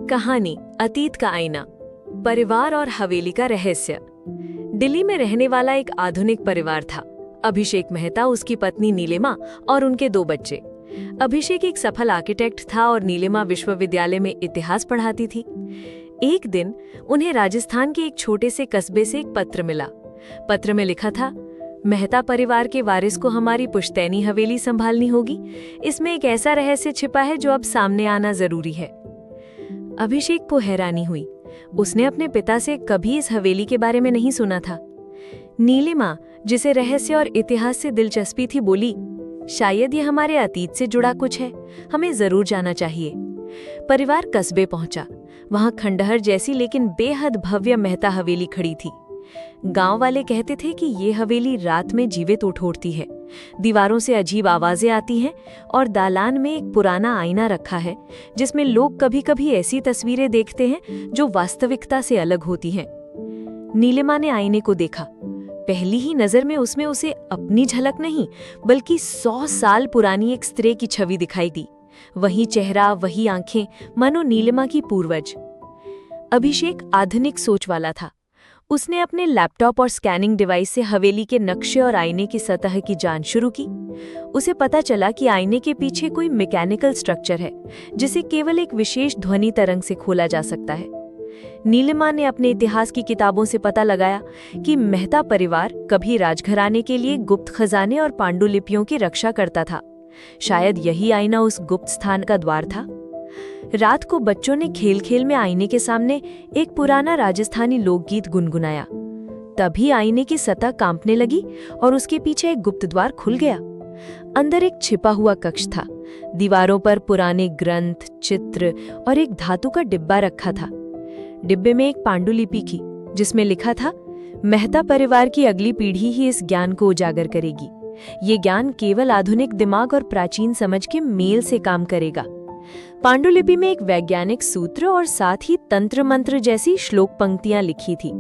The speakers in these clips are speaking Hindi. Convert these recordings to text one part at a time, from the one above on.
कहानी अतीत का आईना, परिवार और हवेली का रहस्य। दिल्ली में रहने वाला एक आधुनिक परिवार था। अभिषेक मेहता, उसकी पत्नी नीलिमा और उनके 2 बच्चे। अभिषेक एक सफल आर्किटेक्ट था और नीलिमा विश्वविद्यालय में इतिहास पढ़ाती थी। एक दिन उन्हें राजस्थान के एक छोटे से कस्बे से एक पत्र मिला। पत्र में लिखा था, मेहता परिवार के वारिस को हमारी पुश्तैनी हवेली संभालनी होगी। इसमें एक ऐसा रहस्य छिपा है जो अब सामने आना जरूरी है। अभिषेक को हैरानी हुई। उसने अपने पिता से कभी इस हवेली के बारे में नहीं सुना था। नीलिमा, जिसे रहस्य और इतिहास से दिलचस्पी थी, बोली, शायद ये हमारे अतीत से जुड़ा कुछ है, हमें जरूर जाना चाहिए। परिवार कस्बे पहुंचा। वहां खंडहर जैसी लेकिन बेहद भव्य मेहता हवेली खड़ी थी। गांव वाले कहते थे कि ये हवेली रात में जीवित उठ उठती है, दीवारों से अजीब आवाजें आती हैं और दालान में एक पुराना आईना रखा है जिसमें लोग कभी कभी ऐसी तस्वीरें देखते हैं जो वास्तविकता से अलग होती हैं। नीलिमा ने आईने को देखा। पहली ही नजर में उसमें उसे अपनी झलक नहीं बल्कि 100 साल पुरानी एक स्त्री की छवि दिखाई दी। वही चेहरा, वही आंखें, मानो नीलिमा की पूर्वज। अभिषेक आधुनिक सोच वाला था। उसने अपने लैपटॉप और स्कैनिंग डिवाइस से हवेली के नक्शे और आईने की सतह की जांच शुरू की। उसे पता चला कि आईने के पीछे कोई मैकेनिकल स्ट्रक्चर है जिसे केवल एक विशेष ध्वनि तरंग से खोला जा सकता है। नीलिमा ने अपने इतिहास की किताबों से पता लगाया कि मेहता परिवार कभी राजघराने के लिए गुप्त खजाने और पांडुलिपियों की रक्षा करता था। शायद यही आईना उस गुप्त स्थान का द्वार था। रात को बच्चों ने खेल खेल में आईने के सामने एक पुराना राजस्थानी लोकगीत गुनगुनाया। तभी आईने की सतह कांपने लगी और उसके पीछे एक गुप्त द्वार खुल गया। अंदर एक छिपा हुआ कक्ष था। दीवारों पर पुराने ग्रंथ, चित्र और एक धातु का डिब्बा रखा था। डिब्बे में एक पांडुलिपि थी जिसमें लिखा था, मेहता परिवार की अगली पीढ़ी ही इस ज्ञान को उजागर करेगी। ये ज्ञान केवल आधुनिक दिमाग और प्राचीन समझ के मेल से काम करेगा। पांडुलिपि में एक वैज्ञानिक सूत्र और साथ ही तंत्र मंत्र जैसी श्लोक पंक्तियां लिखी थी।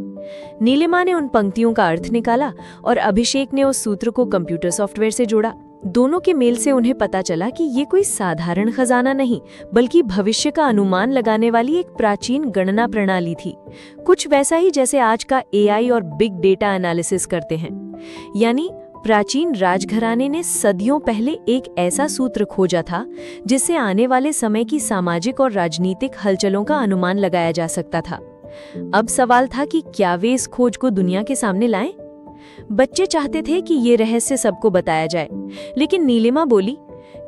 नीलिमा ने उन पंक्तियों का अर्थ निकाला और अभिषेक ने उस सूत्र को कंप्यूटर सॉफ्टवेयर से जोड़ा। दोनों के मेल से उन्हें पता चला कि ये कोई साधारण खजाना नहीं बल्कि भविष्य का अनुमान लगाने वाली एक प्राचीन गणना प्रणाली थी। कुछ वैसा ही जैसे आज का एआई और बिग डेटा एनालिसिस करते हैं। यानी प्राचीन राजघराने ने सदियों पहले एक ऐसा सूत्र खोजा था जिससे आने वाले समय की सामाजिक और राजनीतिक हलचलों का अनुमान लगाया जा सकता था। अब सवाल था कि क्या वे इस खोज को दुनिया के सामने लाएं? बच्चे चाहते थे कि ये रहस्य सबको बताया जाए, लेकिन नीलिमा बोली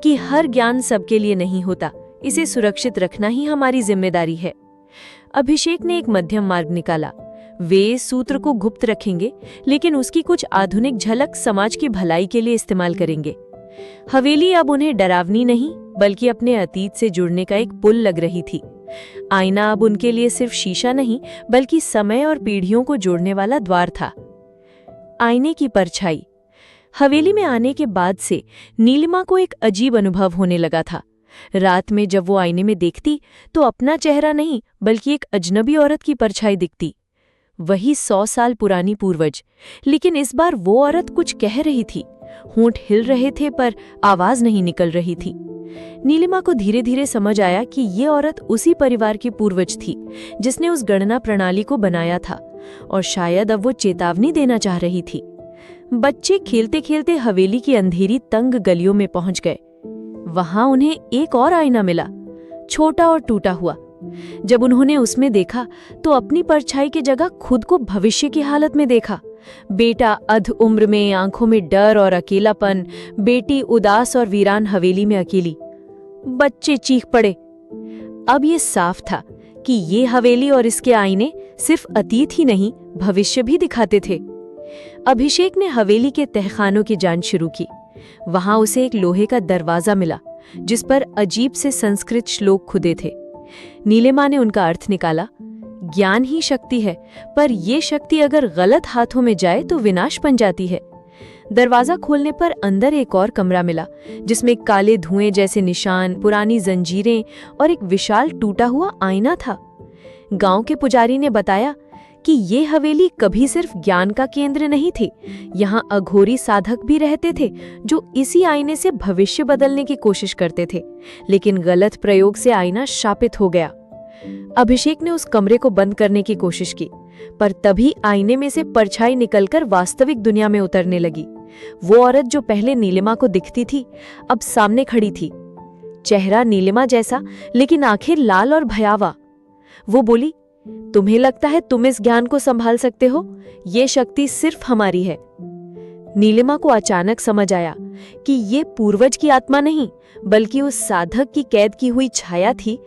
कि हर ज्ञान सबके लिए नहीं होता, इसे सुरक्षित रखना ही हमारी जिम्मेदारी है। अभिषेक ने एक मध्यम मार्ग निकाला। वे इस सूत्र को गुप्त रखेंगे लेकिन उसकी कुछ आधुनिक झलक समाज की भलाई के लिए इस्तेमाल करेंगे। हवेली अब उन्हें डरावनी नहीं बल्कि अपने अतीत से जुड़ने का एक पुल लग रही थी। आईना अब उनके लिए सिर्फ शीशा नहीं बल्कि समय और पीढ़ियों को जोड़ने वाला द्वार था। आईने की परछाई। हवेली में आने के बाद से नीलिमा को एक अजीब अनुभव होने लगा था। रात में जब वो आईने में देखती तो अपना चेहरा नहीं बल्कि एक अजनबी औरत की परछाई दिखती। वही 100 साल पुरानी पूर्वज, लेकिन इस बार वो औरत कुछ कह रही थी। होंठ हिल रहे थे पर आवाज नहीं निकल रही थी। नीलिमा को धीरे धीरे समझ आया कि ये औरत उसी परिवार की पूर्वज थी जिसने उस गणना प्रणाली को बनाया था और शायद अब वो चेतावनी देना चाह रही थी। बच्चे खेलते खेलते हवेली की अंधेरी तंग गलियों में पहुंच गए। वहां उन्हें एक और आईना मिला, छोटा और टूटा हुआ। जब उन्होंने उसमें देखा तो अपनी परछाई की जगह खुद को भविष्य की हालत में देखा। बेटा अध उम्र में, आंखों में डर और अकेलापन, बेटी उदास और वीरान हवेली में अकेली। बच्चे चीख पड़े। अब ये साफ था कि ये हवेली और इसके आईने सिर्फ अतीत ही नहीं भविष्य भी दिखाते थे। अभिषेक ने हवेली के तहखानों की जांच शुरू की। वहां उसे एक लोहे का दरवाजा मिला जिस पर अजीब से संस्कृत श्लोक खुदे थे। नीलिमा ने उनका अर्थ निकाला। ज्ञान ही शक्ति है, पर यह शक्ति अगर गलत हाथों में जाए तो विनाश बन जाती है। दरवाजा खोलने पर अंदर एक और कमरा मिला जिसमें काले धुएं जैसे निशान, पुरानी जंजीरें और एक विशाल टूटा हुआ आईना था। गांव के पुजारी ने बताया कि ये हवेली कभी सिर्फ ज्ञान का केंद्र नहीं थी। यहाँ अघोरी साधक भी रहते थे जो इसी आईने से भविष्य बदलने की कोशिश करते थे, लेकिन गलत प्रयोग से आईना शापित हो गया। अभिषेक ने उस कमरे को बंद करने की कोशिश की, पर तभी आईने में से परछाई निकलकर वास्तविक दुनिया में उतरने लगी। वो औरत जो पहले नीलिमा को दिखती थी, अब सामने खड़ी थी। चेहरा नीलिमा जैसा, लेकिन आंखें लाल और भयावा। वो बोली, तुम्हें लगता है तुम इस ज्ञान को संभाल सकते हो? ये शक्ति सिर्फ हमारी है। नीलिमा को अचानक समझ आया कि ये पूर्वज की आत्मा नहीं, बल्कि उस साधक की कैद की हुई छाया थी